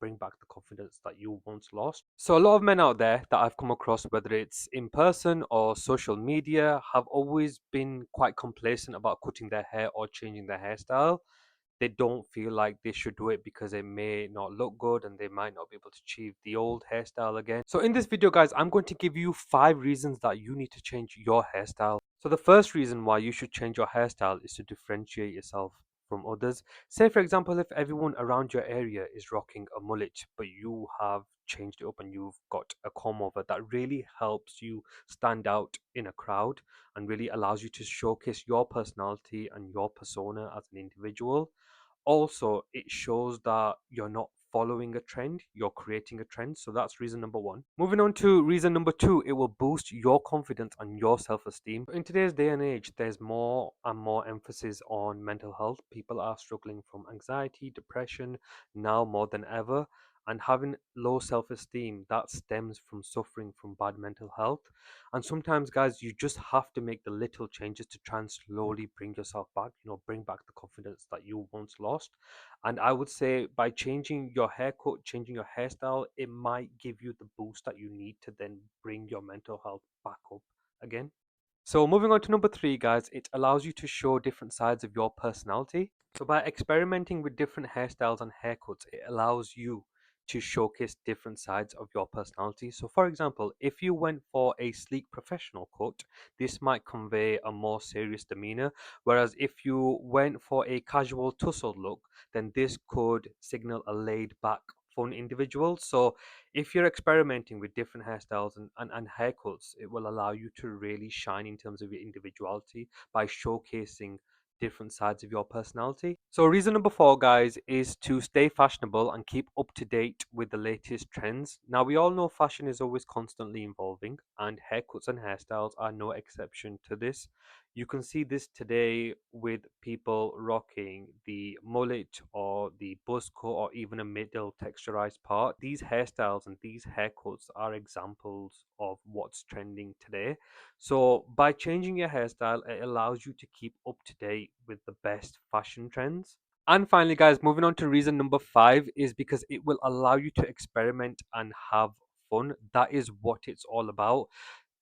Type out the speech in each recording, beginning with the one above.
bring back the confidence that you once lost. So, a lot of men out there that I've come across, whether it's in person or social media, have always been quite complacent about cutting their hair or changing their hairstyle. They don't feel like they should do it because it may not look good and they might not be able to achieve the old hairstyle again. So in this video guys, I'm going to give you 5 reasons that you need to change your hairstyle. So the first reason why you should change your hairstyle is to differentiate yourself from others. Say for example, if everyone around your area is rocking a mullet, but you have changed it up and you've got a comb over, that really helps you stand out in a crowd and really allows you to showcase your personality and your persona as an individual. Also, it shows that you're not following a trend, you're creating a trend. So that's reason number one. Moving on to reason number two, it will boost your confidence and your self esteem. In today's day and age, there's more and more emphasis on mental health. People are struggling from anxiety, depression now more than ever. And having low self esteem that stems from suffering from bad mental health. And sometimes, guys, you just have to make the little changes to try and slowly bring yourself back, bring back the confidence that you once lost. And I would say by changing your haircut, changing your hairstyle, it might give you the boost that you need to then bring your mental health back up again. So moving on to number three, guys, it allows you to show different sides of your personality. So by experimenting with different hairstyles and haircuts, it allows you to showcase different sides of your personality. So for example, if you went for a sleek professional cut, this might convey a more serious demeanor. Whereas if you went for a casual tussled look, then this could signal a laid back, fun individual. So if you're experimenting with different hairstyles and haircuts, it will allow you to really shine in terms of your individuality by showcasing different sides of your personality. So, reason number four, guys, is to stay fashionable and keep up to date with the latest trends. Now, we all know fashion is always constantly evolving, and haircuts and hairstyles are no exception to this. You can see this today with people rocking the mullet or the buzz cut or even a middle texturized part. These hairstyles and these haircuts are examples of what's trending today. So by changing your hairstyle, it allows you to keep up to date with the best fashion trends. And finally, guys, moving on to reason number five is because it will allow you to experiment and have fun. That is what it's all about.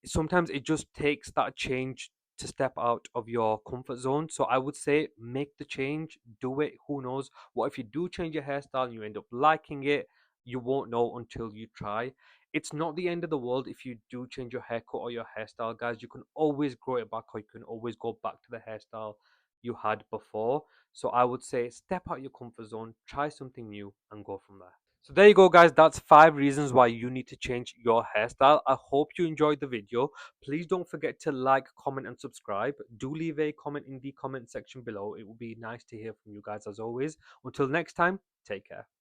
Sometimes it just takes that change to step out of your comfort zone. So I would say make the change, do it. Who knows? What if you do change your hairstyle and you end up liking it? You won't know until you try. It's not the end of the world if you do change your haircut or your hairstyle, guys. You can always grow it back or you can always go back to the hairstyle you had before. So I would say step out your comfort zone, try something new, and go from there. So there you go, guys. That's 5 reasons why you need to change your hairstyle. I hope you enjoyed the video. Please don't forget to like, comment, and subscribe. Do leave a comment in the comment section below. It would be nice to hear from you guys as always. Until next time, take care.